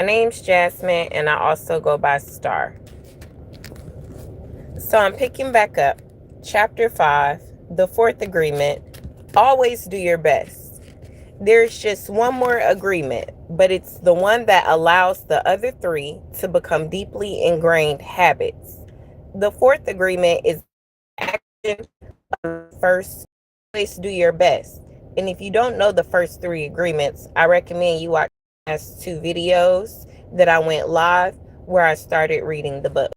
My name's Jasmine, and I also go by Star. So I'm picking back up Chapter 5, the fourth agreement. Always do your best. There's just one more agreement, but it's the one that allows the other three to become deeply ingrained habits. The fourth agreement is action first. Always do your best. And if you don't know the first three agreements, I recommend you watch the last two videos that I went live where I started reading the book.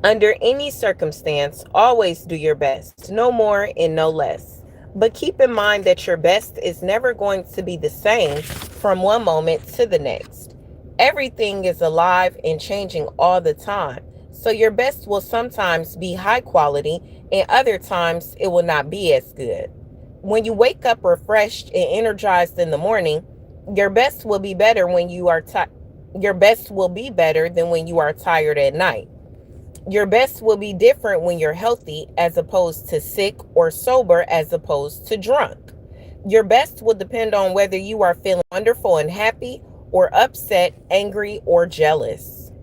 Under any circumstance, always do your best, no more and no less. But keep in mind that your best is never going to be the same from one moment to the next. Everything is alive and changing all the time. So your best will sometimes be high quality and other times it will not be as good. When you wake up refreshed and energized in the morning, your best will be better when you are your best will be better than when you are tired at night. Your best will be different when you're healthy as opposed to sick, or sober as opposed to drunk. Your best will depend on whether you are feeling wonderful and happy or upset, angry, or jealous.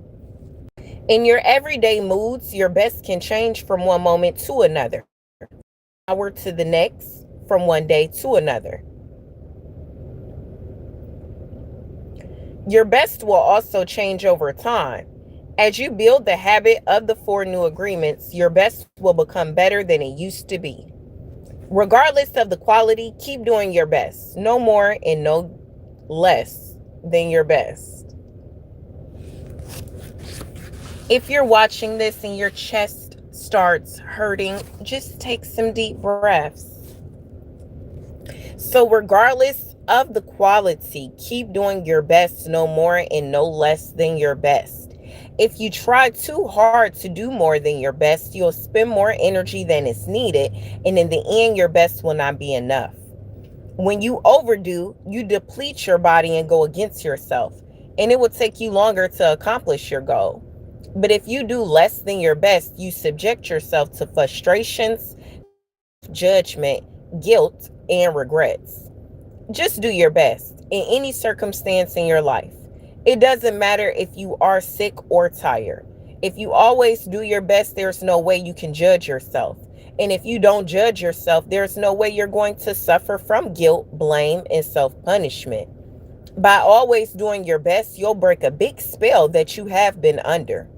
In your everyday moods, your best can change from one moment to another, hour to the next, from one day to another. Your best will also change over time. As you build the habit of the four new agreements, your best will become better than it used to be. Regardless of the quality, keep doing your best. No more and no less than your best. If you're watching this and your chest starts hurting, just take some deep breaths. So regardless of the quality, keep doing your best, no more and no less than your best. If you try too hard to do more than your best, you'll spend more energy than is needed, and in the end, your best will not be enough. When you overdo, you deplete your body and go against yourself, and it will take you longer to accomplish your goal. But if you do less than your best, you subject yourself to frustrations, judgment, guilt, and regrets. Just do your best in any circumstance in your life. It doesn't matter if you are sick or tired. If you always do your best, there's no way you can judge yourself. And if you don't judge yourself, there's no way you're going to suffer from guilt, blame, and self-punishment. By always doing your best, you'll break a big spell that you have been under.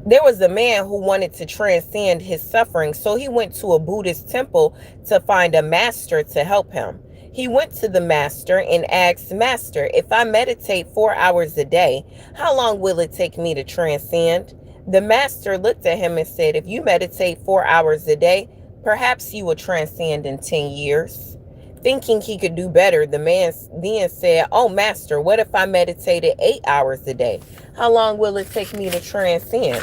There was a man who wanted to transcend his suffering, so he went to a Buddhist temple to find a master to help him. He went to the master and asked, "Master, if I meditate 4 hours a day, how long will it take me to transcend?" The master looked at him and said, "If you meditate 4 hours a day, perhaps you will transcend in 10 years. Thinking he could do better, the man then said, "Oh, master, what if I meditated 8 hours a day? How long will it take me to transcend?"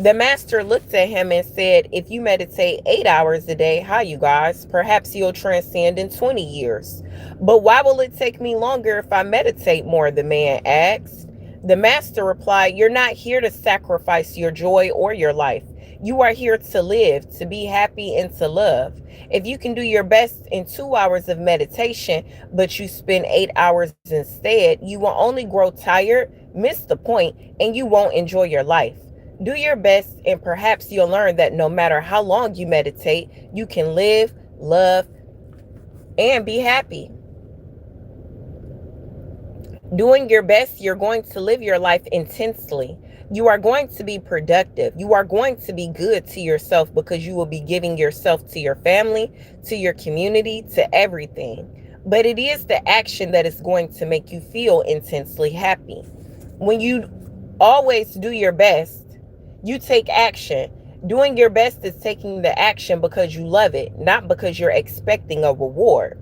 The master looked at him and said, "If you meditate 8 hours a day, how you guys? Perhaps you'll transcend in 20 years. But why will it take me longer if I meditate more?" the man asked. The master replied, "You're not here to sacrifice your joy or your life. You are here to live, to be happy, and to love. If you can do your best in 2 hours of meditation, but you spend 8 hours instead, you will only grow tired, miss the point, and you won't enjoy your life. Do your best, and perhaps you'll learn that no matter how long you meditate, you can live, love, and be happy." Doing your best, you're going to live your life intensely. You are going to be productive. You are going to be good to yourself because you will be giving yourself to your family, to your community, to everything. But it is the action that is going to make you feel intensely happy. When you always do your best, you take action. Doing your best is taking the action because you love it, not because you're expecting a reward.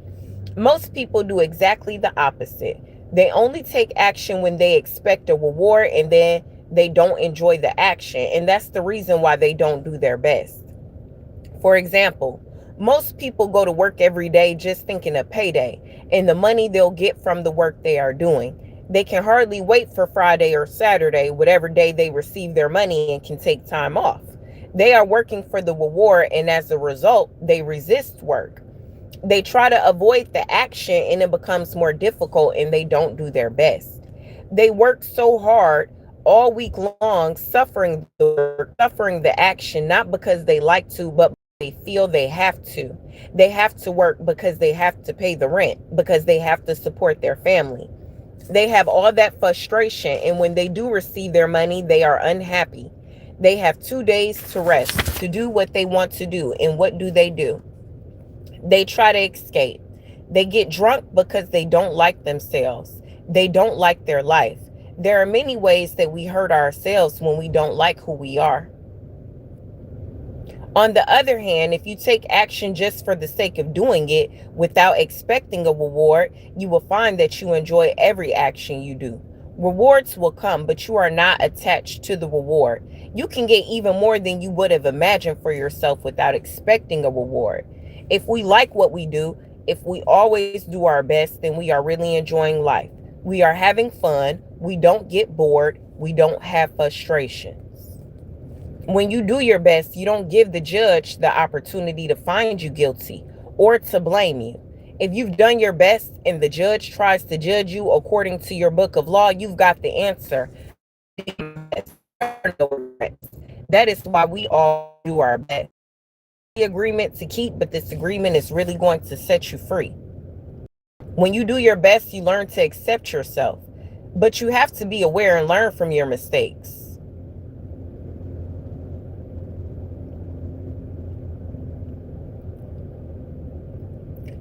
Most people do exactly the opposite. They only take action when they expect a reward, and then they don't enjoy the action. And that's the reason why they don't do their best. For example, most people go to work every day just thinking of payday and the money they'll get from the work they are doing. They can hardly wait for Friday or Saturday, whatever day they receive their money, and can take time off. They are working for the reward, and as a result, they resist work. They try to avoid the action and it becomes more difficult and they don't do their best. They work so hard all week long, suffering the work, suffering the action, not because they like to, but they feel they have to. They have to work because they have to pay the rent, because they have to support their family. They have all that frustration, and when they do receive their money, they are unhappy. They have 2 days to rest, to do what they want to do. And what do? They try to escape. They get drunk because they don't like themselves. They don't like their life. There are many ways that we hurt ourselves when we don't like who we are. On the other hand, if you take action just for the sake of doing it without expecting a reward, you will find that you enjoy every action you do. Rewards will come, but you are not attached to the reward. You can get even more than you would have imagined for yourself without expecting a reward. If we like what we do, if we always do our best, then we are really enjoying life. We are having fun. We don't get bored. We don't have frustration. When you do your best, you don't give the judge the opportunity to find you guilty or to blame you. If you've done your best and the judge tries to judge you according to your book of law, you've got the answer. That is why we all do our best. The agreement to keep, but this agreement is really going to set you free. When you do your best, you learn to accept yourself, but you have to be aware and learn from your mistakes.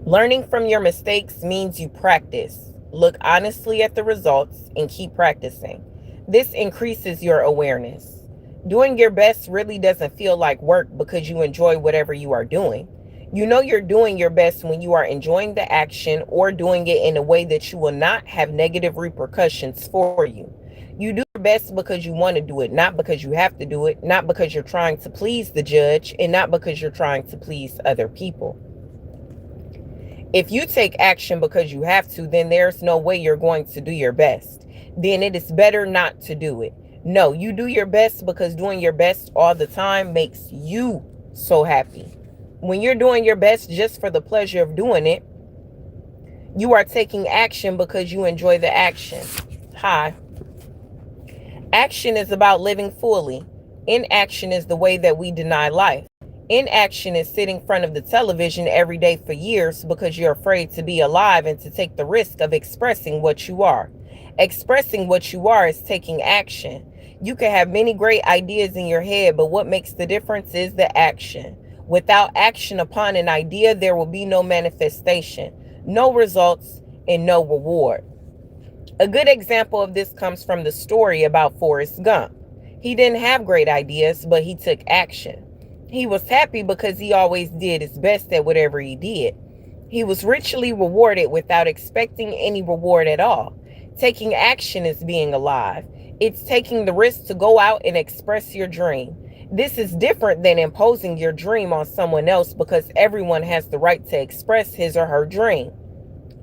Learning from your mistakes means you practice. Look honestly at the results and keep practicing. This increases your awareness. Doing your best really doesn't feel like work because you enjoy whatever you are doing. You know you're doing your best when you are enjoying the action or doing it in a way that you will not have negative repercussions for you. You do your best because you want to do it, not because you have to do it, not because you're trying to please the judge, and not because you're trying to please other people. If you take action because you have to, then there's no way you're going to do your best. Then it is better not to do it. No, you do your best because doing your best all the time makes you so happy. When you're doing your best just for the pleasure of doing it, you are taking action because you enjoy the action. Hi. Action is about living fully. Inaction is the way that we deny life. Inaction is sitting in front of the television every day for years because you're afraid to be alive and to take the risk of expressing what you are. Expressing what you are is taking action. You can have many great ideas in your head, but what makes the difference is the action. Without action upon an idea, there will be no manifestation, no results, and no reward. A good example of this comes from the story about Forrest Gump. He didn't have great ideas, but he took action. He was happy because he always did his best at whatever he did. He was richly rewarded without expecting any reward at all. Taking action is being alive. It's taking the risk to go out and express your dream. This is different than imposing your dream on someone else because everyone has the right to express his or her dream.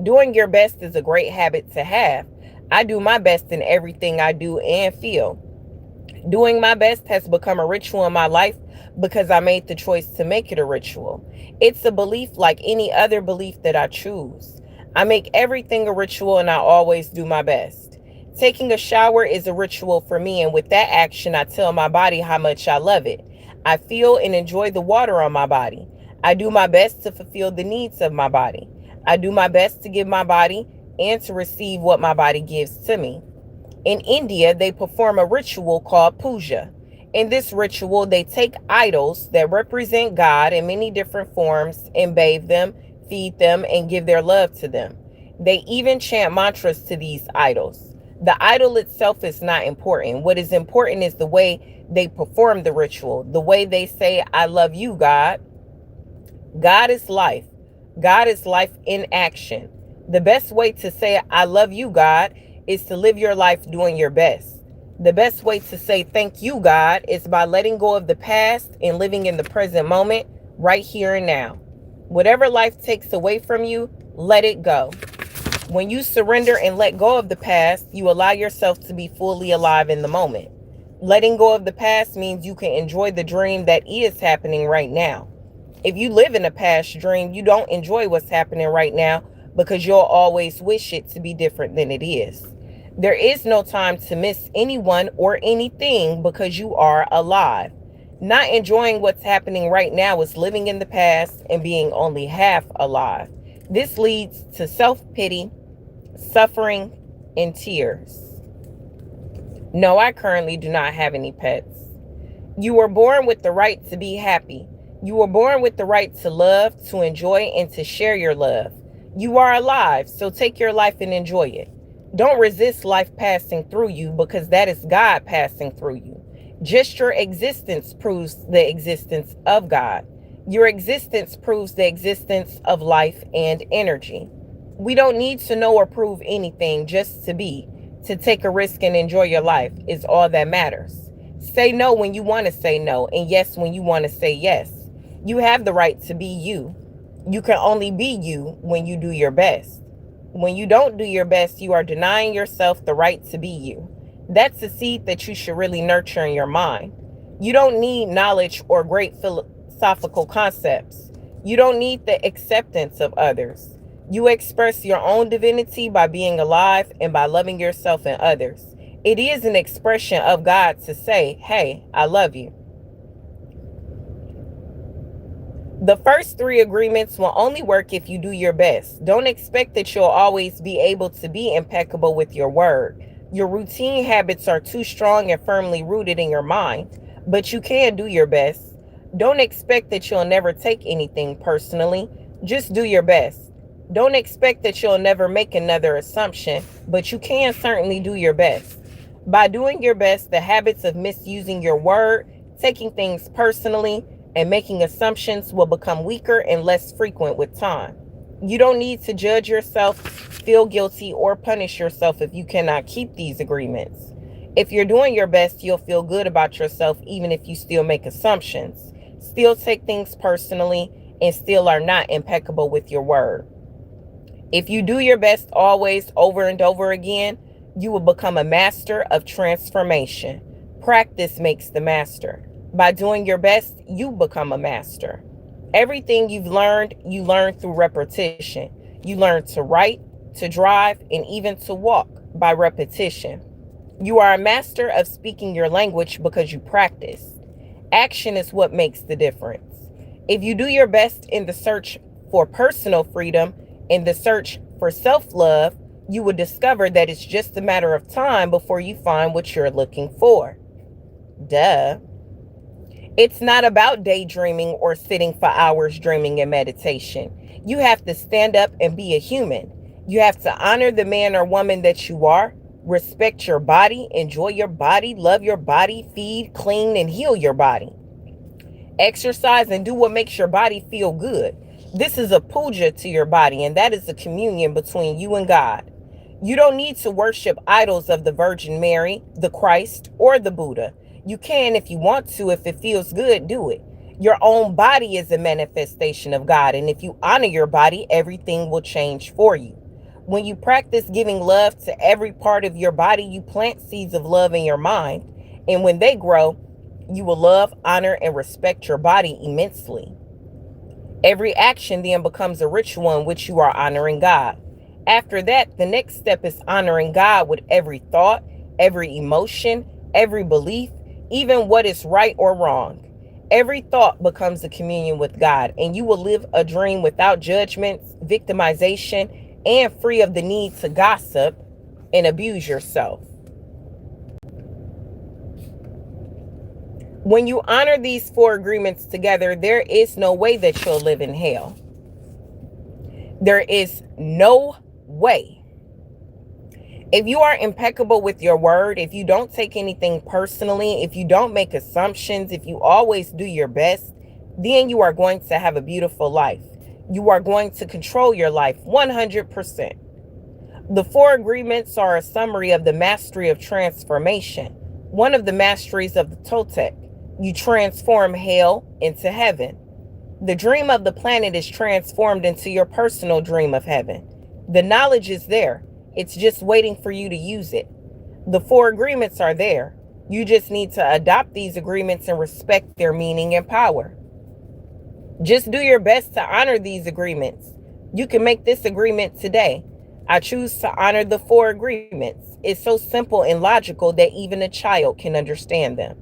Doing your best is a great habit to have. I do my best in everything I do and feel. Doing my best has become a ritual in my life because I made the choice to make it a ritual. It's a belief like any other belief that I choose. I make everything a ritual and I always do my best. Taking a shower is a ritual for me, and with that action, I tell my body how much I love it. I feel and enjoy the water on my body. I do my best to fulfill the needs of my body. I do my best to give my body and to receive what my body gives to me. In India, they perform a ritual called puja. In this ritual, they take idols that represent God in many different forms and bathe them, feed them, and give their love to them. They even chant mantras to these idols. The idol itself is not important. What is important is the way they perform the ritual, the way they say, I love you, God. God is life. God is life in action. The best way to say, I love you, God, is to live your life doing your best. The best way to say thank you, God, is by letting go of the past and living in the present moment, right here and now. Whatever life takes away from you, let it go. When you surrender and let go of the past, you allow yourself to be fully alive in the moment. Letting go of the past means you can enjoy the dream that is happening right now. If you live in a past dream, you don't enjoy what's happening right now because you'll always wish it to be different than it is. There is no time to miss anyone or anything because you are alive. Not enjoying what's happening right now is living in the past and being only half alive. This leads to self-pity, suffering, and tears. No, I currently do not have any pets. You were born with the right to be happy. You were born with the right to love, to enjoy, and to share your love. You are alive, so take your life and enjoy it. Don't resist life passing through you because that is God passing through you. Just your existence proves the existence of God. Your existence proves the existence of life and energy. We don't need to know or prove anything, just to be. To take a risk and enjoy your life is all that matters. Say no when you want to say no, and yes when you want to say yes. You have the right to be you. You can only be you when you do your best. When you don't do your best, you are denying yourself the right to be you. That's a seed that you should really nurture in your mind. You don't need knowledge or great philosophical concepts. You don't need the acceptance of others. You express your own divinity by being alive and by loving yourself and others. It is an expression of God to say, hey, I love you. The first three agreements will only work if you do your best. Don't expect that you'll always be able to be impeccable with your word. Your routine habits are too strong and firmly rooted in your mind, but you can do your best. Don't expect that you'll never take anything personally. Just do your best. Don't expect that you'll never make another assumption, but you can certainly do your best. By doing your best, the habits of misusing your word, taking things personally, and making assumptions will become weaker and less frequent with time. You don't need to judge yourself, feel guilty, or punish yourself if you cannot keep these agreements. If you're doing your best, you'll feel good about yourself even if you still make assumptions, still take things personally, and still are not impeccable with your word. If you do your best always, over and over again, you will become a master of transformation. Practice makes the master. By doing your best, you become a master. Everything you've learned, you learn through repetition. You learn to write, to drive, and even to walk by repetition. You are a master of speaking your language because you practice. Action is what makes the difference. If you do your best in the search for personal freedom, in the search for self-love, you will discover that it's just a matter of time before you find what you're looking for. Duh. It's not about daydreaming or sitting for hours dreaming in meditation. You have to stand up and be a human. You have to honor the man or woman that you are, respect your body, enjoy your body, love your body, feed, clean, and heal your body. Exercise and do what makes your body feel good. This is a puja to your body, and that is a communion between you and God. You don't need to worship idols of the Virgin Mary, the Christ, or the Buddha. You can if you want to. If it feels good, do it. Your own body is a manifestation of God, and if you honor your body, everything will change for you. When you practice giving love to every part of your body, you plant seeds of love in your mind, and when they grow, you will love, honor, and respect your body immensely. Every action then becomes a ritual in which you are honoring God. After that, the next step is honoring God with every thought, every emotion, every belief, even what is right or wrong. Every thought becomes a communion with God, and you will live a dream without judgments, victimization, and free of the need to gossip and abuse yourself. When you honor these four agreements together, there is no way that you'll live in hell. There is no way. If you are impeccable with your word, if you don't take anything personally, if you don't make assumptions, if you always do your best, then you are going to have a beautiful life. You are going to control your life 100%. The four agreements are a summary of the mastery of transformation, one of the masteries of the Toltec. You transform hell into heaven. The dream of the planet is transformed into your personal dream of heaven. The knowledge is there. It's just waiting for you to use it. The four agreements are there. You just need to adopt these agreements and respect their meaning and power. Just do your best to honor these agreements. You can make this agreement today. I choose to honor the four agreements. It's so simple and logical that even a child can understand them.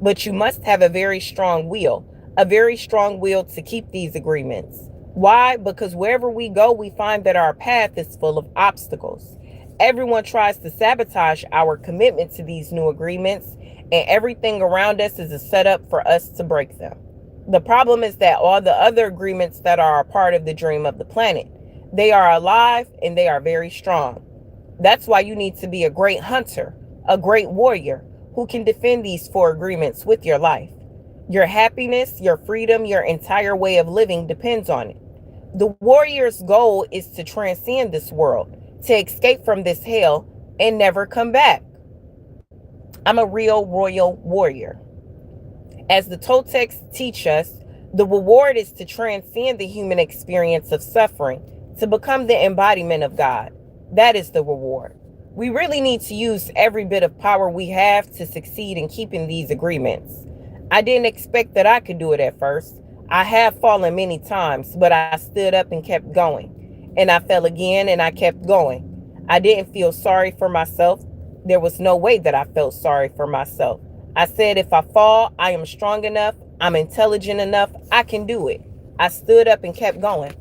But you must have a very strong will to keep these agreements. Why? Because wherever we go, we find that our path is full of obstacles. Everyone tries to sabotage our commitment to these new agreements, and everything around us is a setup for us to break them. The problem is that all the other agreements that are a part of the dream of the planet, they are alive and they are very strong. That's why you need to be a great hunter, a great warrior who can defend these four agreements with your life. Your happiness, your freedom, your entire way of living depends on it. The warrior's goal is to transcend this world, to escape from this hell and never come back. I'm a real royal warrior. As the Toltecs teach us, the reward is to transcend the human experience of suffering, to become the embodiment of God. That is the reward. We really need to use every bit of power we have to succeed in keeping these agreements. I didn't expect that I could do it at first. I have fallen many times, but I stood up and kept going. And I fell again and I kept going. I didn't feel sorry for myself. There was no way that I felt sorry for myself. I said, if I fall, I am strong enough, I'm intelligent enough, I can do it. I stood up and kept going.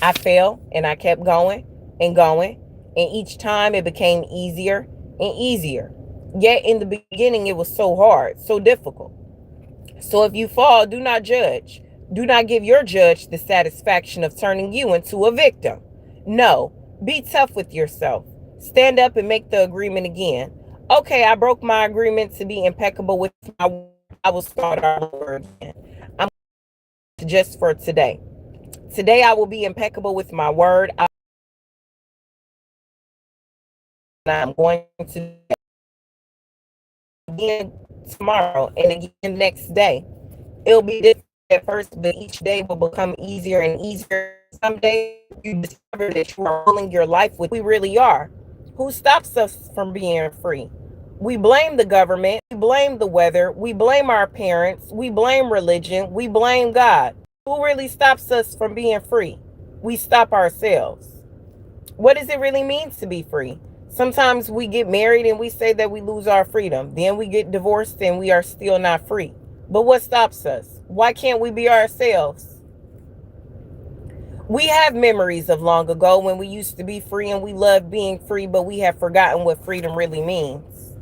I fell and I kept going and going. And each time it became easier and easier. Yet in the beginning, it was so hard, so difficult. So if you fall, do not judge. Do not give your judge the satisfaction of turning you into a victim. No, be tough with yourself. Stand up and make the agreement again. Okay, I broke my agreement to be impeccable with my word. I will start all over again. I'm just for today. Today I will be impeccable with my word. I'm going to again tomorrow and again next day. It'll be different at first, but each day will become easier and easier. Someday you discover that you are ruling your life with who we really are. Who stops us from being free? We blame the government, we blame the weather, we blame our parents, we blame religion, we blame God. Who really stops us from being free? We stop ourselves. What does it really mean to be free? Sometimes we get married and we say that we lose our freedom. Then we get divorced and we are still not free. But what stops us? Why can't we be ourselves? We have memories of long ago when we used to be free and we loved being free, but we have forgotten what freedom really means.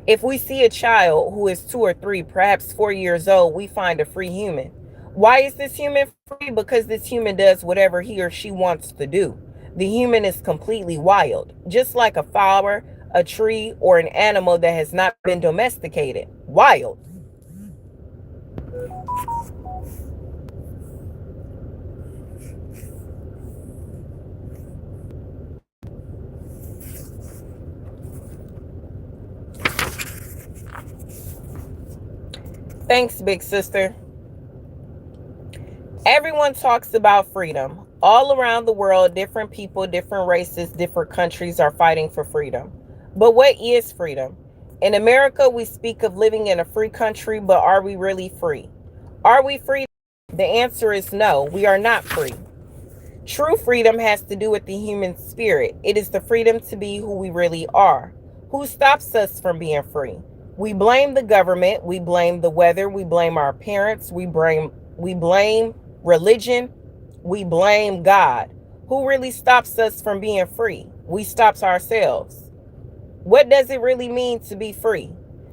If we see a child who is 2 or 3, perhaps 4 years old, we find a free human. Why is this human free? Because this human does whatever he or she wants to do. The human is completely wild, just like a flower, a tree, or an animal that has not been domesticated. Wild. Thanks, big sister. Everyone talks about freedom. All around the world, different people, different races, different countries are fighting for freedom. But what is freedom? In America, we speak of living in a free country, but are we really free? Are we free? The answer is no, we are not free. True freedom has to do with the human spirit. It is the freedom to be who we really are. Who stops us from being free? We blame the government, we blame the weather, we blame our parents, we blame religion, we blame God. Who really stops us from being free? We stops ourselves. What does it really mean to be free?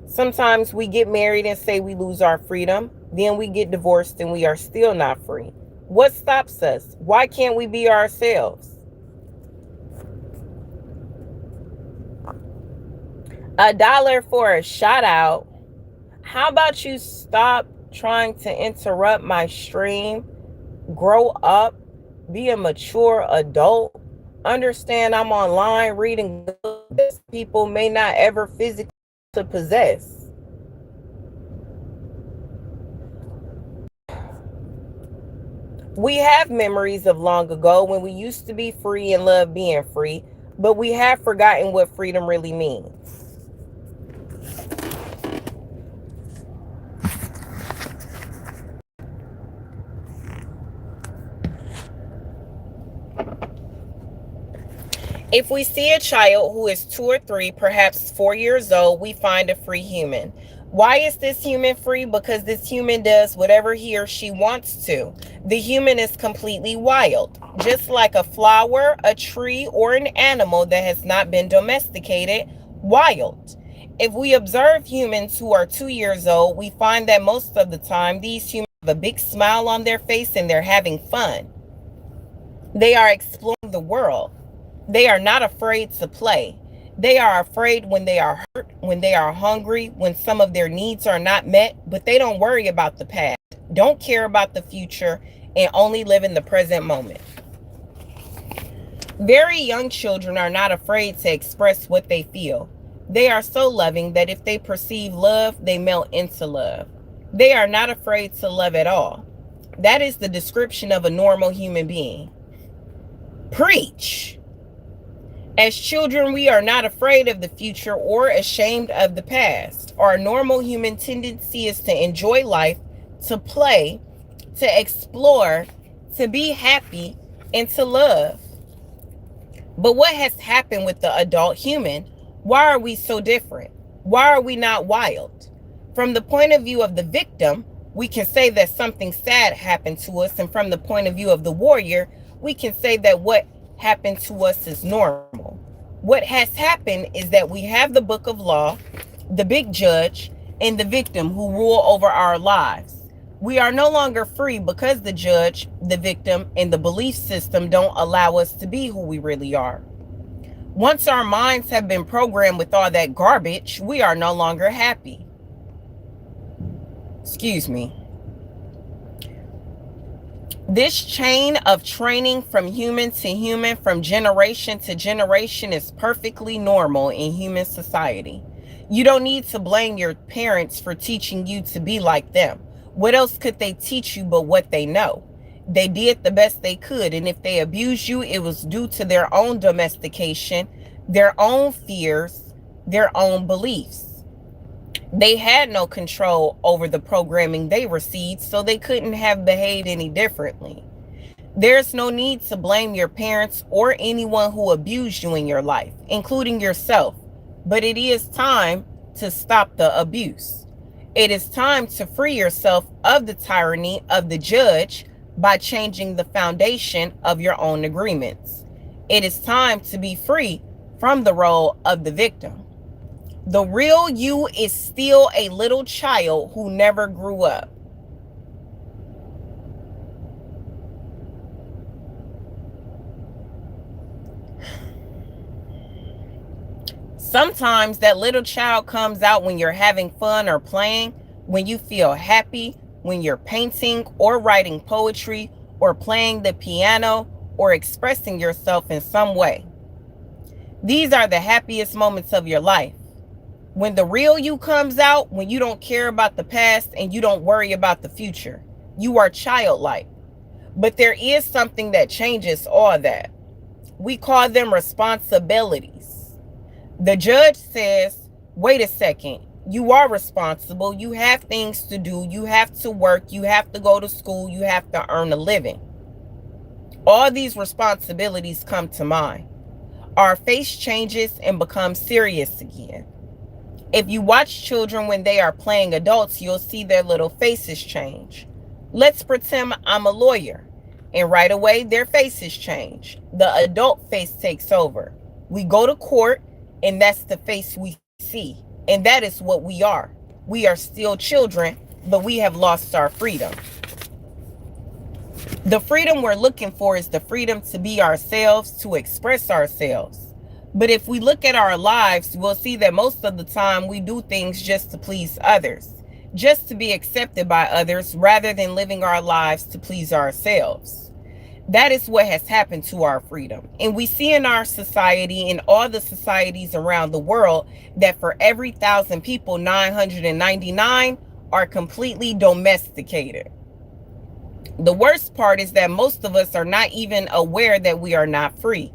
Sometimes we get married and say we lose our freedom. Then we get divorced and we are still not free. What stops us? Why can't we be ourselves? $1 for a shout out. How about you stop trying to interrupt my stream? Grow up, be a mature adult. Understand I'm online reading books people may not ever physically possess. We have memories of long ago when we used to be free and love being free, but we have forgotten what freedom really means. If we see a child who is 2 or 3, perhaps 4 years old, we find a free human. Why is this human free? Because this human does whatever he or she wants to. The human is completely wild, just like a flower, a tree, or an animal that has not been domesticated, wild. If we observe humans who are 2 years old, we find that most of the time these humans have a big smile on their face and they're having fun. They are exploring the world. They are not afraid to play. They are afraid when they are hurt, when they are hungry, when some of their needs are not met, but they don't worry about the past, don't care about the future, and only live in the present moment. Very young children are not afraid to express what they feel. They are so loving that if they perceive love, they melt into love. They are not afraid to love at all. That is the description of a normal human being. Preach! As children, we are not afraid of the future or ashamed of the past. Our normal human tendency is to enjoy life, to play, to explore, to be happy, and to love. But what has happened with the adult human? Why are we so different? Why are we not wild? From the point of view of the victim, we can say that something sad happened to us, and from the point of view of the warrior, we can say that what happened to us is normal. What has happened is that we have the book of law, the big judge, and the victim who rule over our lives. We are no longer free because the judge, the victim, and the belief system don't allow us to be who we really are. Once our minds have been programmed with all that garbage, we are no longer happy. Excuse me. This chain of training from human to human, from generation to generation, is perfectly normal in human society. You don't need to blame your parents for teaching you to be like them. What else could they teach you but what they know? They did the best they could, and if they abused you, it was due to their own domestication, their own fears, their own beliefs. They had no control over the programming they received, so they couldn't have behaved any differently. There's no need to blame your parents or anyone who abused you in your life, including yourself. But it is time to stop the abuse. It is time to free yourself of the tyranny of the judge by changing the foundation of your own agreements. It is time to be free from the role of the victim. The real you is still a little child who never grew up. Sometimes that little child comes out when you're having fun or playing, when you feel happy, when you're painting or writing poetry or playing the piano or expressing yourself in some way. These are the happiest moments of your life. When the real you comes out, when you don't care about the past and you don't worry about the future, you are childlike. But there is something that changes all that. We call them responsibilities. The judge says, wait a second, you are responsible. You have things to do. You have to work. You have to go to school. You have to earn a living. All these responsibilities come to mind. Our face changes and becomes serious again. If you watch children when they are playing adults, you'll see their little faces change. Let's pretend I'm a lawyer, and right away their faces change. The adult face takes over. We go to court, and that's the face we see. And that is what we are. We are still children, but we have lost our freedom. The freedom we're looking for is the freedom to be ourselves, to express ourselves. But if we look at our lives, we'll see that most of the time we do things just to please others, just to be accepted by others, rather than living our lives to please ourselves. That is what has happened to our freedom. And we see in our society, in all the societies around the world, that for every 1,000 people, 999 are completely domesticated. The worst part is that most of us are not even aware that we are not free.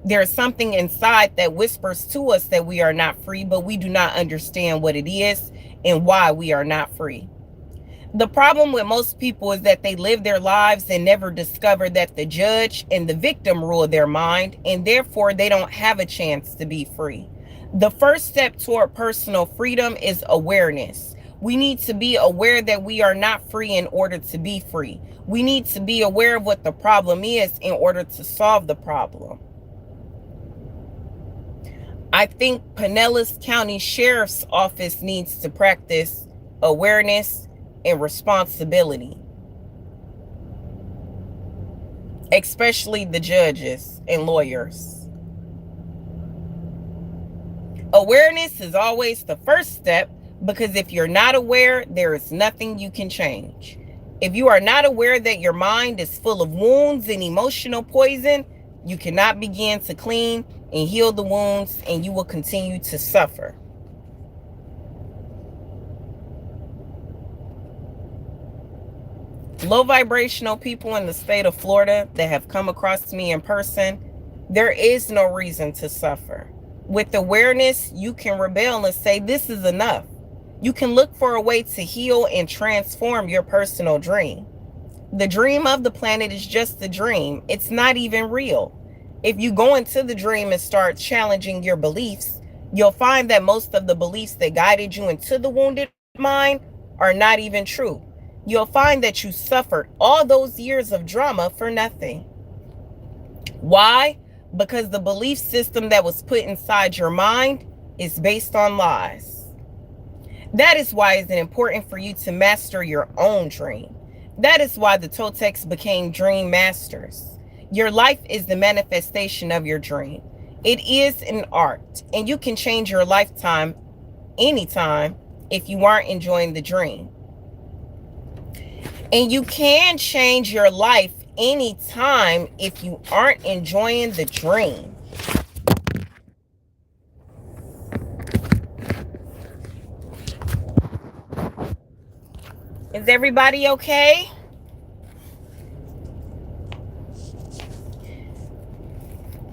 There's something inside that whispers to us that we are not free, but we do not understand what it is and why we are not free. The problem with most people is that they live their lives and never discover that the judge and the victim rule their mind, and therefore they don't have a chance to be free. The first step toward personal freedom is awareness. We need to be aware that we are not free in order to be free. We need to be aware of what the problem is in order to solve the problem. I think Pinellas County Sheriff's Office needs to practice awareness and responsibility, especially the judges and lawyers. Awareness is always the first step, because if you're not aware, there is nothing you can change. If you are not aware that your mind is full of wounds and emotional poison, you cannot begin to clean and heal the wounds, and you will continue to suffer. Low vibrational people in the state of Florida that have come across me in person, there is no reason to suffer. With awareness, you can rebel and say, this is enough. You can look for a way to heal and transform your personal dream. The dream of the planet is just a dream. It's not even real. If you go into the dream and start challenging your beliefs, you'll find that most of the beliefs that guided you into the wounded mind are not even true. You'll find that you suffered all those years of drama for nothing. Why? Because the belief system that was put inside your mind is based on lies. That is why it's important for you to master your own dream. That is why the Toltecs became dream masters. Your life is the manifestation of your dream. It is an art, and you can change your lifetime anytime if you aren't enjoying the dream. And you can change your life anytime if you aren't enjoying the dream. Is everybody okay?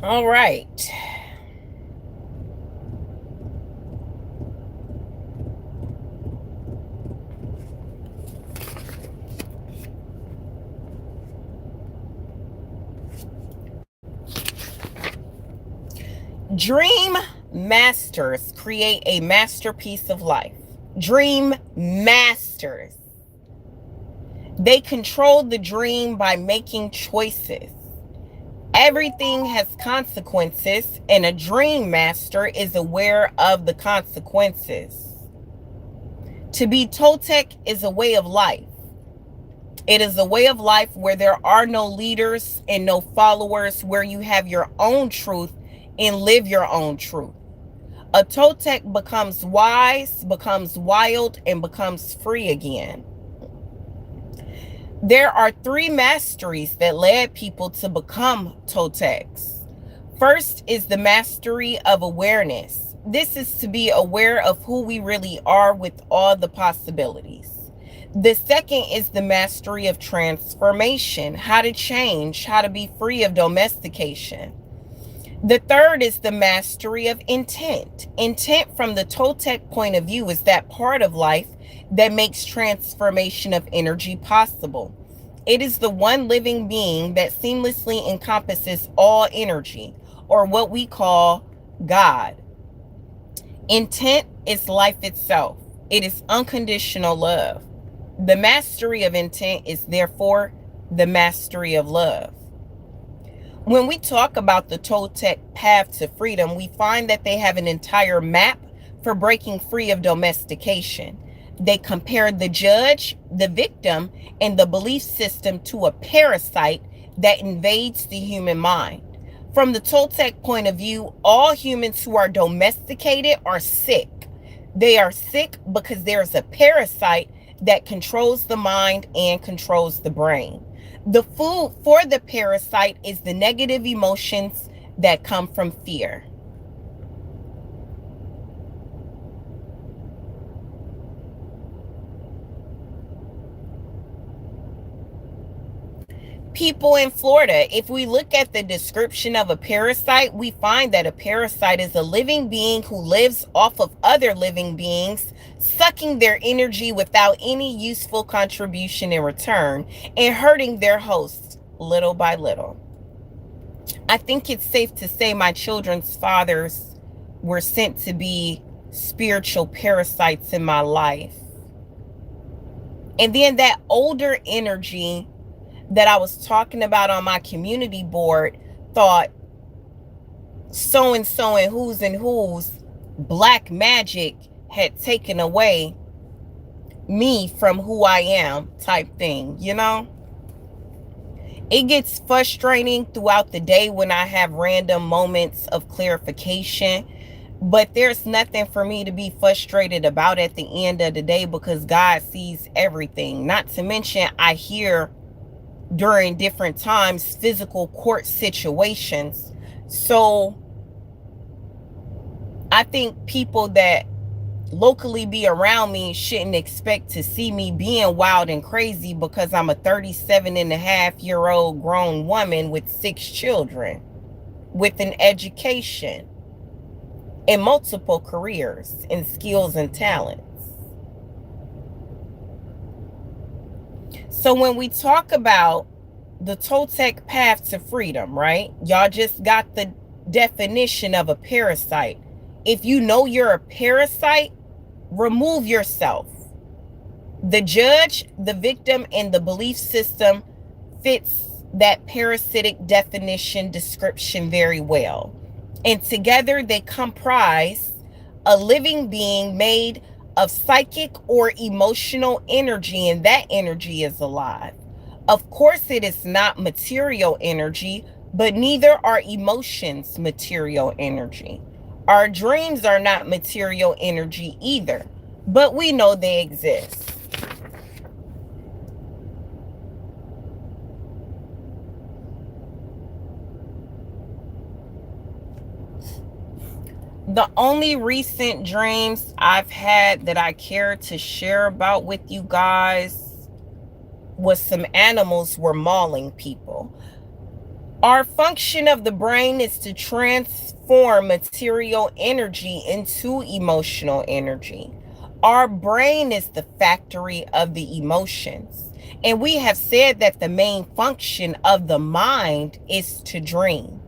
All right. Dream masters create a masterpiece of life. Dream masters. They control the dream by making choices. Everything has consequences, and a dream master is aware of the consequences. To be Toltec is a way of life. It is a way of life where there are no leaders and no followers, where you have your own truth and live your own truth. A Toltec becomes wise, becomes wild, and becomes free again. There are 3 masteries that led people to become Toltecs. First is the mastery of awareness. This is to be aware of who we really are with all the possibilities. The second is the mastery of transformation, how to change, how to be free of domestication. The third is the mastery of intent. Intent from the Toltec point of view is that part of life that makes transformation of energy possible. It is the one living being that seamlessly encompasses all energy, or what we call God. Intent is life itself. It is unconditional love. The mastery of intent is therefore the mastery of love. When we talk about the Toltec path to freedom, we find that they have an entire map for breaking free of domestication. They compared the judge, the victim, and the belief system to a parasite that invades the human mind. From the Toltec point of view, all humans who are domesticated are sick. They are sick because there's a parasite that controls the mind and controls the brain. The food for the parasite is the negative emotions that come from fear. people in Florida. If we look at the description of a parasite, we find that a parasite is a living being who lives off of other living beings, sucking their energy without any useful contribution in return and hurting their host little by little. I think it's safe to say my children's fathers were sent to be spiritual parasites in my life. And then that older energy that I was talking about on my community board thought so and so and whose black magic had taken away me from who I am, type thing, you know? It gets frustrating throughout the day when I have random moments of clarification, but there's nothing for me to be frustrated about at the end of the day because God sees everything. Not to mention, I hear during different times physical court situations. So I think people that locally be around me shouldn't expect to see me being wild and crazy because I'm a 37-and-a-half-year-old grown woman with 6 children, with an education and multiple careers and skills and talents. So when we talk about the Toltec path to freedom, right? Y'all just got the definition of a parasite. If you know you're a parasite, remove yourself. The judge, the victim, and the belief system fits that parasitic definition description very well. And together they comprise a living being made of psychic or emotional energy, and that energy is alive. Of course, it is not material energy, but neither are emotions material energy. Our dreams are not material energy either, but we know they exist. The only recent dreams I've had that I care to share about with you guys was some animals were mauling people. Our function of the brain is to transform material energy into emotional energy. Our brain is the factory of the emotions. And we have said that the main function of the mind is to dream.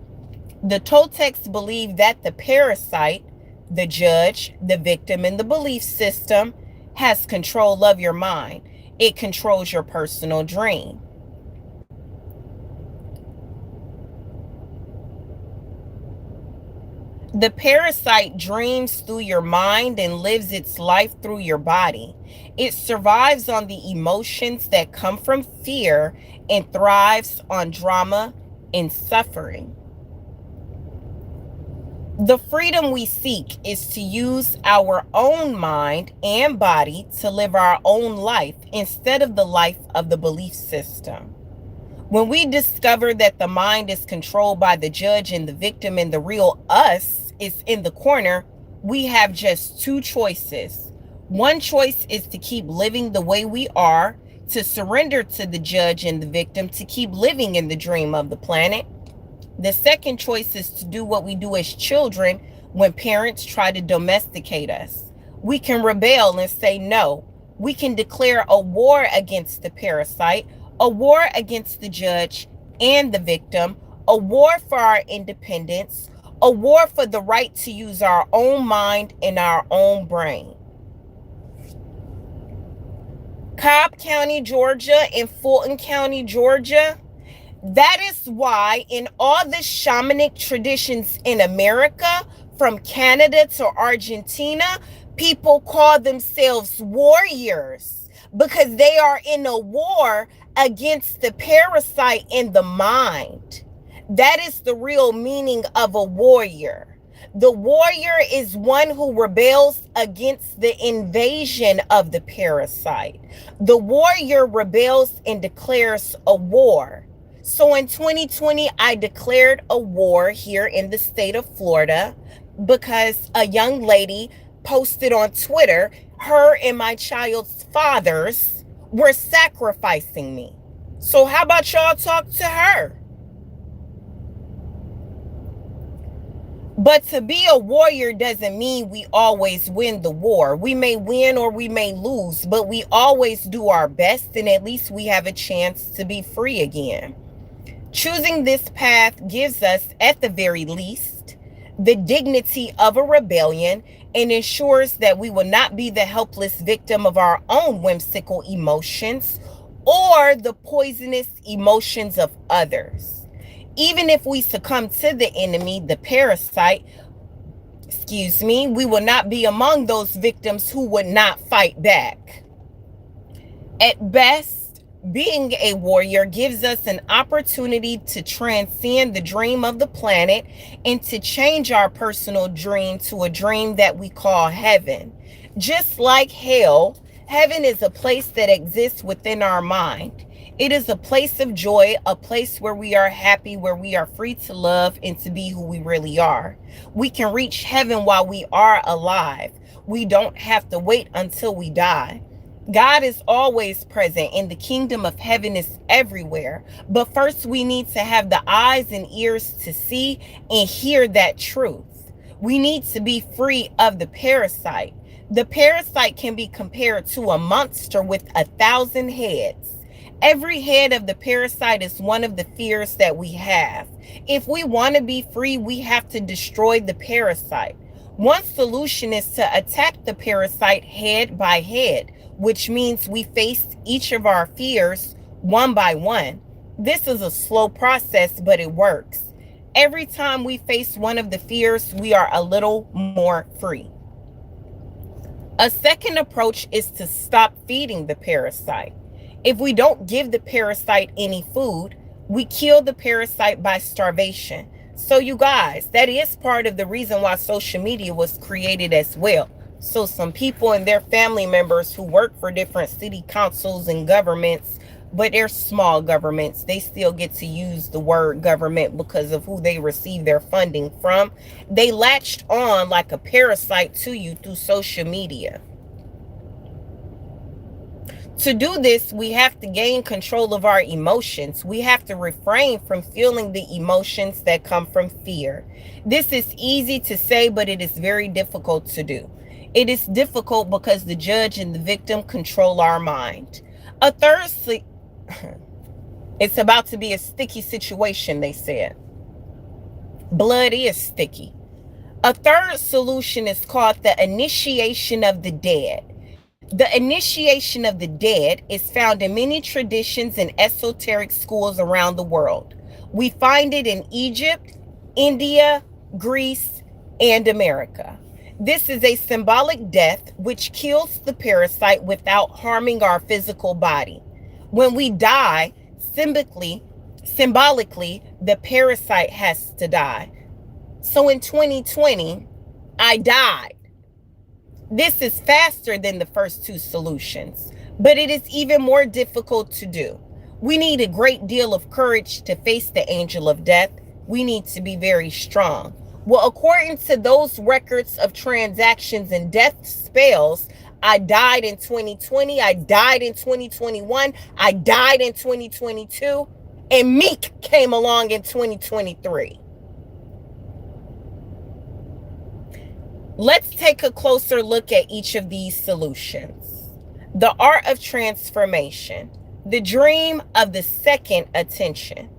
The Toltecs believe that the parasite, the judge, the victim, and the belief system has control of your mind. It controls your personal dream. The parasite dreams through your mind and lives its life through your body. It survives on the emotions that come from fear and thrives on drama and suffering. The freedom we seek is to use our own mind and body to live our own life instead of the life of the belief system. When we discover that the mind is controlled by the judge and the victim and the real us is in the corner, we have just 2 choices. One choice is to keep living the way we are, to surrender to the judge and the victim, to keep living in the dream of the planet. The second choice is to do what we do as children when parents try to domesticate us. We can rebel and say no. We can declare a war against the parasite, a war against the judge and the victim, a war for our independence, a war for the right to use our own mind and our own brain. Cobb County, Georgia, and Fulton County, Georgia. That is why in all the shamanic traditions in America, from Canada to Argentina, people call themselves warriors because they are in a war against the parasite in the mind. That is the real meaning of a warrior. The warrior is one who rebels against the invasion of the parasite. The warrior rebels and declares a war. So in 2020, I declared a war here in the state of Florida because a young lady posted on Twitter, her and my child's fathers were sacrificing me. So how about y'all talk to her? But to be a warrior doesn't mean we always win the war. We may win or we may lose, but we always do our best, and at least we have a chance to be free again. Choosing this path gives us, at the very least, the dignity of a rebellion and ensures that we will not be the helpless victim of our own whimsical emotions or the poisonous emotions of others. Even if we succumb to the enemy, the parasite, we will not be among those victims who would not fight back. At best, being a warrior gives us an opportunity to transcend the dream of the planet and to change our personal dream to a dream that we call heaven. Just like hell, heaven is a place that exists within our mind. It is a place of joy, a place where we are happy, where we are free to love and to be who we really are. We can reach heaven while we are alive. We don't have to wait until we die. God is always present and the kingdom of heaven is everywhere. But first we need to have the eyes and ears to see and hear that truth. We need to be free of the parasite. The parasite can be compared to a monster with 1,000 heads. Every head of the parasite is one of the fears that we have. If we want to be free, we have to destroy the parasite. One solution is to attack the parasite head by head, which means we face each of our fears one by one. This is a slow process, but it works. Every time we face one of the fears, we are a little more free. A second approach is to stop feeding the parasite. If we don't give the parasite any food, we kill the parasite by starvation. So you guys, that is part of the reason why social media was created as well. So some people and their family members who work for different city councils and governments, but they're small governments, they still get to use the word government because of who they receive their funding from. They latched on like a parasite to you through social media. To do this, we have to gain control of our emotions. We have to refrain from feeling the emotions that come from fear. This is easy to say, but it is very difficult to do. It is difficult because the judge and the victim control our mind. A third, it's about to be a sticky situation, they said. Blood is sticky. A third solution is called the initiation of the dead. The initiation of the dead is found in many traditions and esoteric schools around the world. We find it in Egypt, India, Greece, and America. This is a symbolic death which kills the parasite without harming our physical body. When we die, symbolically, the parasite has to die. So in 2020, I died. This is faster than the first two solutions, but it is even more difficult to do. We need a great deal of courage to face the angel of death. We need to be very strong. Well, according to those records of transactions and death spells, I died in 2020, I died in 2021, I died in 2022, and Meek came along in 2023. Let's take a closer look at each of these solutions. The art of transformation, the dream of the second attention.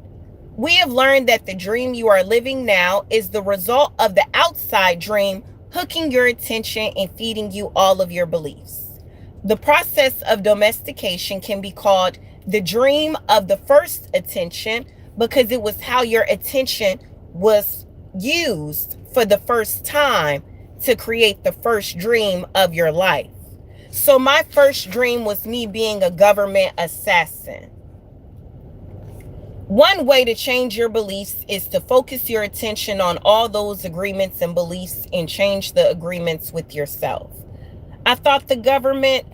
We have learned that the dream you are living now is the result of the outside dream hooking your attention and feeding you all of your beliefs. The process of domestication can be called the dream of the first attention because it was how your attention was used for the first time to create the first dream of your life. So my first dream was me being a government assassin. One way to change your beliefs is to focus your attention on all those agreements and beliefs and change the agreements with yourself. I thought the government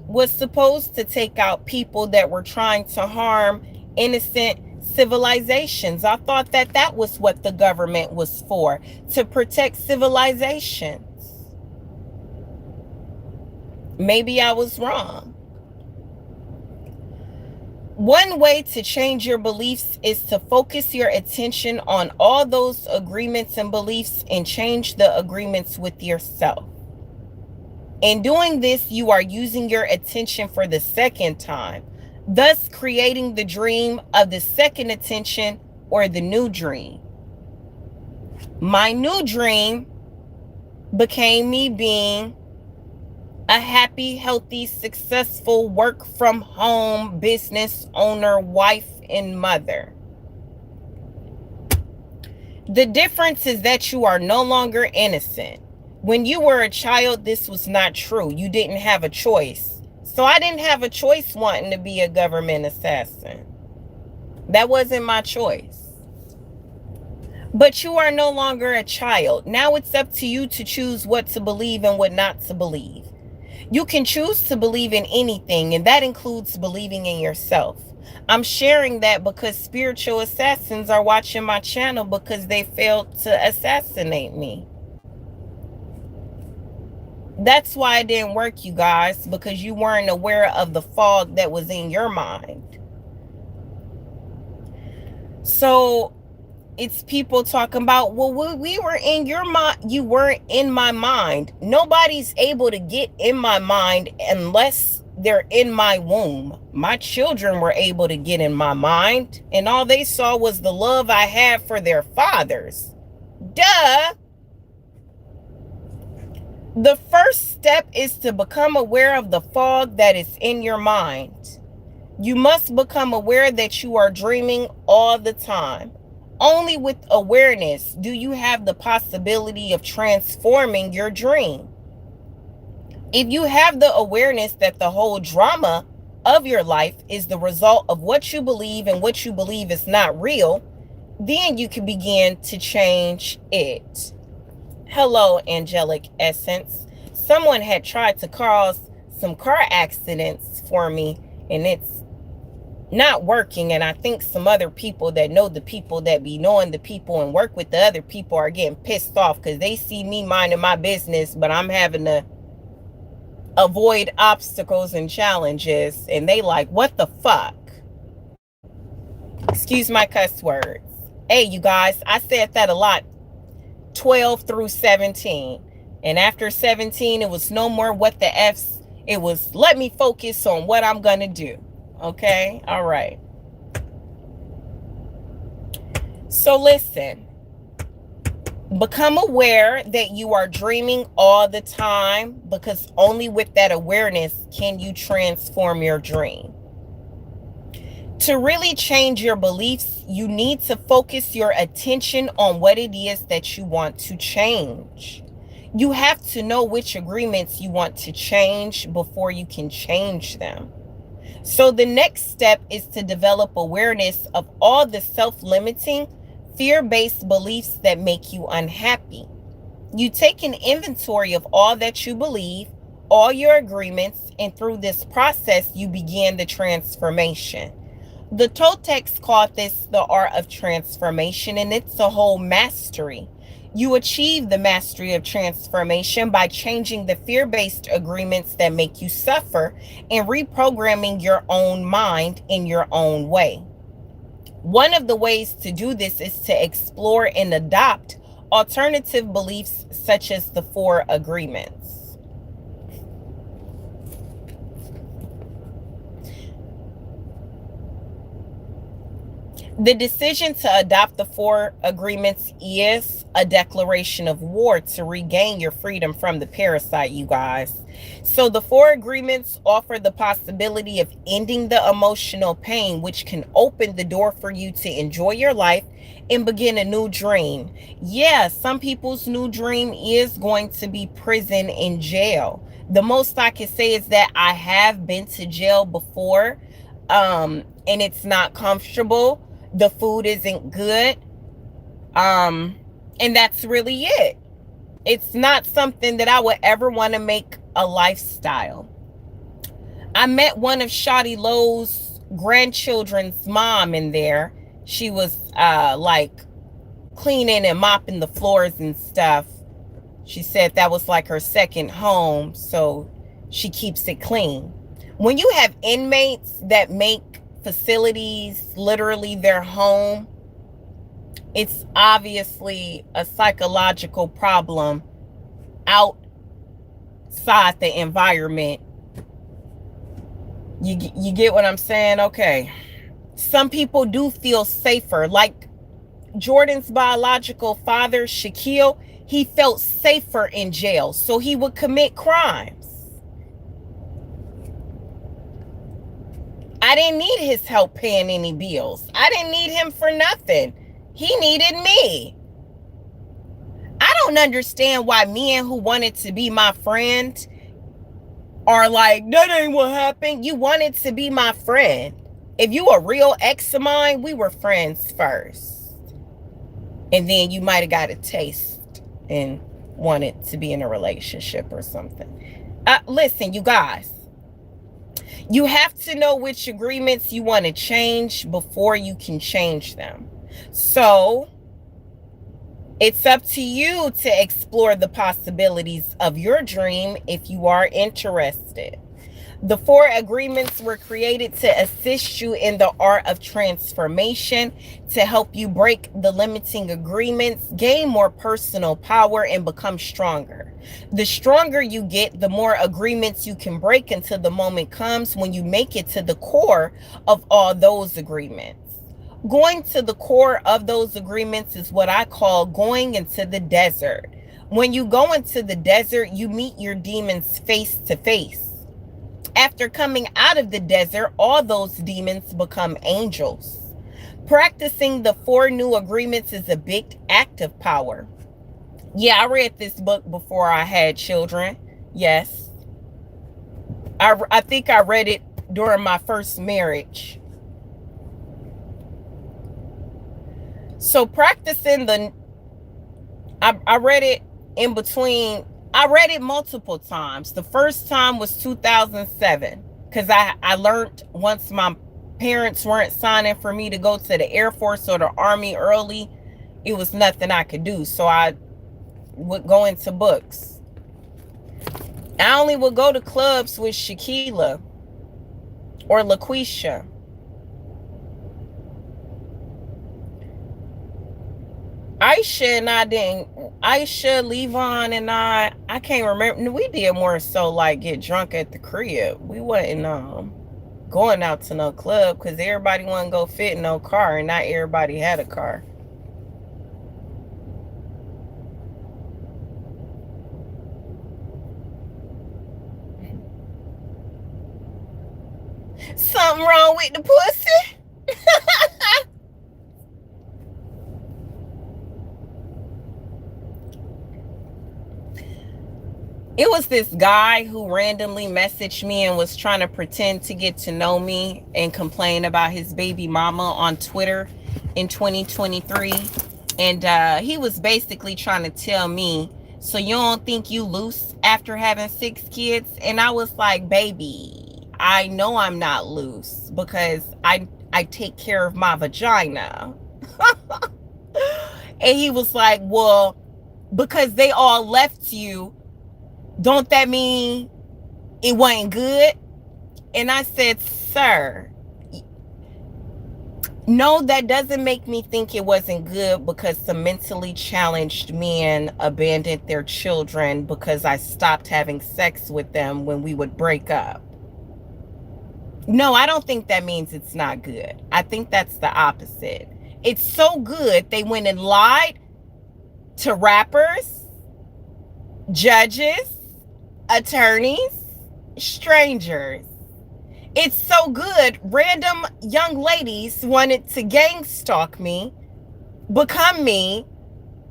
was supposed to take out people that were trying to harm innocent civilizations. I thought that that was what the government was for, to protect civilizations. Maybe I was wrong. One way to change your beliefs is to focus your attention on all those agreements and beliefs and change the agreements with yourself. In doing this, you are using your attention for the second time, thus creating the dream of the second attention or the new dream. My new dream became me being a happy, healthy, successful work from home business owner, wife, and mother. The difference is that you are no longer innocent. When you were a child, this was not true. You didn't have a choice. So I didn't have a choice wanting to be a government assassin. That wasn't my choice. But you are no longer a child. Now it's up to you to choose what to believe and what not to believe. You can choose to believe in anything, and that includes believing in yourself. I'm sharing that because spiritual assassins are watching my channel because they failed to assassinate me. That's why it didn't work, you guys, because you weren't aware of the fog that was in your mind. So it's people talking about, well, we were in your mind. You weren't in my mind. Nobody's able to get in my mind unless they're in my womb. My children were able to get in my mind, and all they saw was the love I had for their fathers. Duh. The first step is to become aware of the fog that is in your mind. You must become aware that you are dreaming all the time. Only with awareness do you have the possibility of transforming your dream. If you have the awareness that the whole drama of your life is the result of what you believe and what you believe is not real, then you can begin to change it. Hello, angelic essence. Someone had tried to cause some car accidents for me, and it's not working. And I think some other people that know the people that be knowing the people and work with the other people are getting pissed off because they see me minding my business, but I'm having to avoid obstacles and challenges, and they like, what the fuck? Excuse my cuss words. Hey, you guys, I said that a lot. 12 through 17, and after 17 it was no more what the f's. It was let me focus on what I'm gonna do. Okay, all right. So listen, become aware that you are dreaming all the time, because only with that awareness can you transform your dream. To really change your beliefs, you need to focus your attention on what it is that you want to change. You have to know which agreements you want to change before you can change them. So the next step is to develop awareness of all the self-limiting, fear-based beliefs that make you unhappy. You take an inventory of all that you believe, all your agreements, and through this process, you begin the transformation. The Toltecs called this the art of transformation, and it's a whole mastery. You achieve the mastery of transformation by changing the fear-based agreements that make you suffer and reprogramming your own mind in your own way. One of the ways to do this is to explore and adopt alternative beliefs such as the 4 agreements. The decision to adopt the 4 agreements is a declaration of war to regain your freedom from the parasite, you guys. So the 4 agreements offer the possibility of ending the emotional pain, which can open the door for you to enjoy your life and begin a new dream. Yeah, some people's new dream is going to be prison and jail. The most I can say is that I have been to jail before, and it's not comfortable. The food isn't good. And that's really it. It's not something that I would ever want to make a lifestyle. I met one of Shawty Lowe's grandchildren's mom in there. She was like cleaning and mopping the floors and stuff. She said that was like her second home, so she keeps it clean. When you have inmates that make facilities, literally their home, it's obviously a psychological problem outside the environment. You get what I'm saying? Okay. Some people do feel safer. Like Jordan's biological father, Shaquille, he felt safer in jail, so he would commit crimes. I didn't need his help paying any bills. I didn't need him for nothing. He needed me. I don't understand why men who wanted to be my friend are like, that ain't what happened. You wanted to be my friend. If you a real ex of mine, we were friends first. And then you might have got a taste and wanted to be in a relationship or something. Listen, you guys. You have to know which agreements you want to change before you can change them. So it's up to you to explore the possibilities of your dream if you are interested. The 4 agreements were created to assist you in the art of transformation, to help you break the limiting agreements, gain more personal power, and become stronger. The stronger you get, the more agreements you can break until the moment comes when you make it to the core of all those agreements. Going to the core of those agreements is what I call going into the desert. When you go into the desert, you meet your demons face to face. After coming out of the desert, all those demons become angels. Practicing the 4 new agreements is a big act of power. Yeah, I read this book before I had children. Yes. I think I read it during my first marriage. So practicing I read it in between. I read it multiple times. The first time was 2007 because I learned once my parents weren't signing for me to go to the Air Force or the Army early, it was nothing I could do. So I would go into books. I only would go to clubs with Shaquilla or LaQuisha. Aisha and I didn't. Aisha, Levon, and I can't remember. We did more so like get drunk at the crib. We wasn't going out to no club because everybody wanted to go fit in no car, and not everybody had a car. Something wrong with the pussy? It was this guy who randomly messaged me and was trying to pretend to get to know me and complain about his baby mama on Twitter in 2023. And he was basically trying to tell me, so you don't think you loose after having 6 kids? And I was like, baby, I know I'm not loose because I take care of my vagina. And he was like, well, because they all left you, don't that mean it wasn't good? And I said, sir, no, that doesn't make me think it wasn't good because some mentally challenged men abandoned their children because I stopped having sex with them when we would break up. No, I don't think that means it's not good. I think that's the opposite. It's so good they went and lied to rappers, judges, attorneys, strangers. It's so good random young ladies wanted to gang stalk me, become me,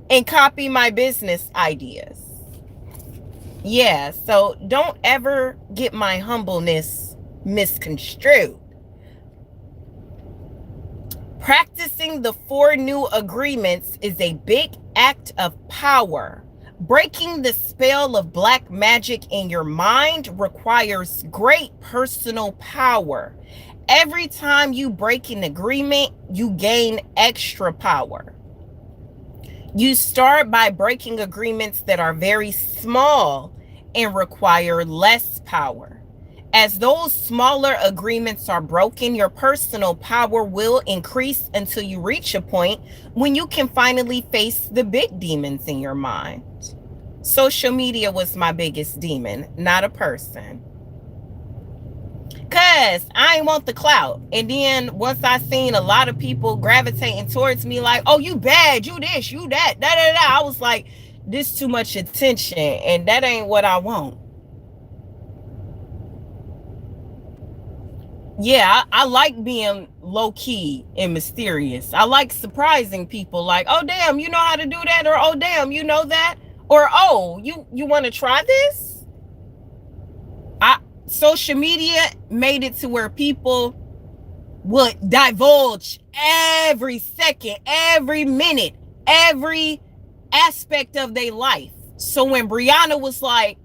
and copy my business ideas. Yeah, so don't ever get my humbleness misconstrued. Practicing the 4 new agreements is a big act of power. Breaking the spell of black magic in your mind requires great personal power. Every time you break an agreement, you gain extra power. You start by breaking agreements that are very small and require less power. As those smaller agreements are broken, your personal power will increase until you reach a point when you can finally face the big demons in your mind. Social media was my biggest demon, not a person. Cause I ain't want the clout. And then once I seen a lot of people gravitating towards me like, oh, you bad, you this, you that, da da da. I was like, this too much attention, and that ain't what I want. Yeah, I like being low key and mysterious. I like surprising people like, oh damn, you know how to do that, or oh damn, you know that, or oh, you want to try this? I Social media made it to where people would divulge every second, every minute, every aspect of their life. So when Brianna was like,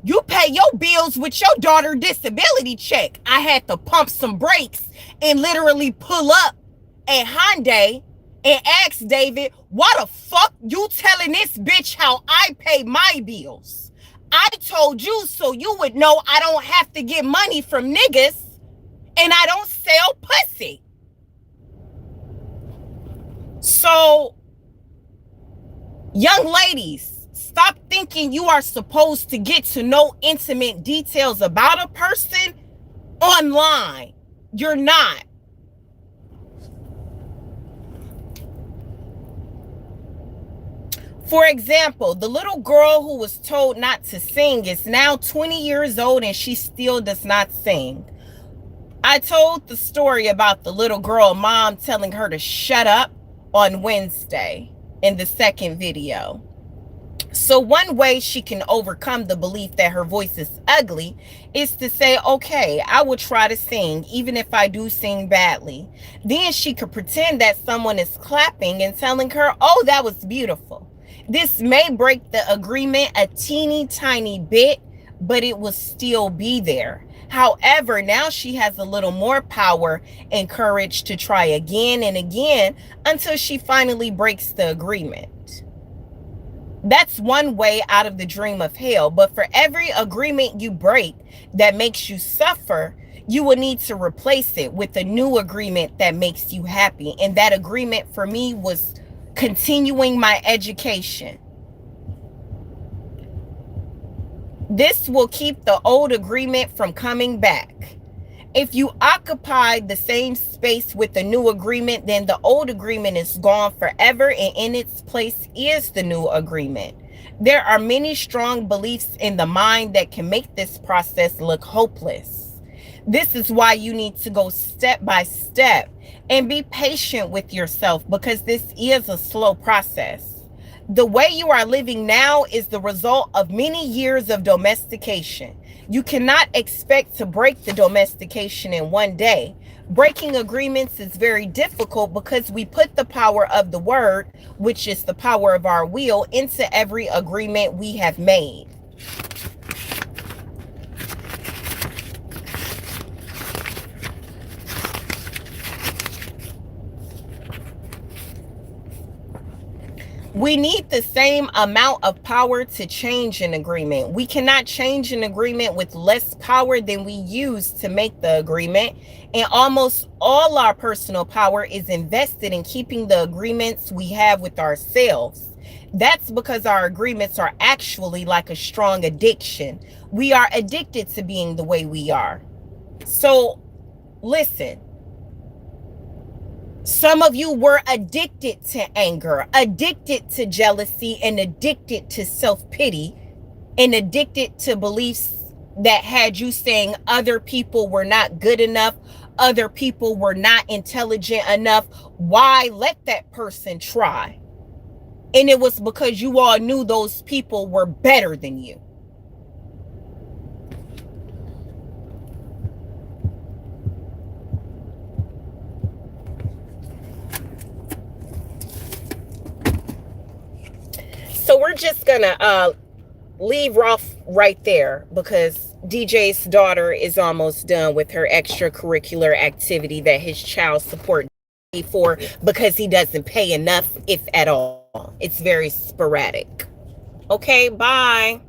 you pay your bills with your daughter disability check, I had to pump some brakes and literally pull up at Hyundai and ask David, why the fuck you telling this bitch how I pay my bills? I told you so you would know I don't have to get money from niggas and I don't sell pussy. So, young ladies, stop thinking you are supposed to get to know intimate details about a person online. You're not. For example, the little girl who was told not to sing is now 20 years old and she still does not sing. I told the story about the little girl mom telling her to shut up on Wednesday in the second video. So one way she can overcome the belief that her voice is ugly is to say, okay, I will try to sing, even if I do sing badly. Then she could pretend that someone is clapping and telling her, oh, that was beautiful. This may break the agreement a teeny tiny bit, but it will still be there. However, now she has a little more power and courage to try again and again until she finally breaks the agreement. That's one way out of the dream of hell. But for every agreement you break that makes you suffer, you will need to replace it with a new agreement that makes you happy. And that agreement for me was continuing my education. This will keep the old agreement from coming back. If you occupy the same space with the new agreement, then the old agreement is gone forever, and in its place is the new agreement. There are many strong beliefs in the mind that can make this process look hopeless. This is why you need to go step by step and be patient with yourself, because this is a slow process. The way you are living now is the result of many years of domestication. You cannot expect to break the domestication in one day. Breaking agreements is very difficult because we put the power of the word, which is the power of our will, into every agreement we have made. We need the same amount of power to change an agreement. We cannot change an agreement with less power than we use to make the agreement. And almost all our personal power is invested in keeping the agreements we have with ourselves. That's because our agreements are actually like a strong addiction. We are addicted to being the way we are. So, listen. Some of you were addicted to anger, addicted to jealousy, and addicted to self-pity, and addicted to beliefs that had you saying other people were not good enough, other people were not intelligent enough. Why let that person try? And it was because you all knew those people were better than you. So we're just gonna leave Rolf right there because DJ's daughter is almost done with her extracurricular activity that his child support for, because he doesn't pay enough, if at all. It's very sporadic. Okay, bye.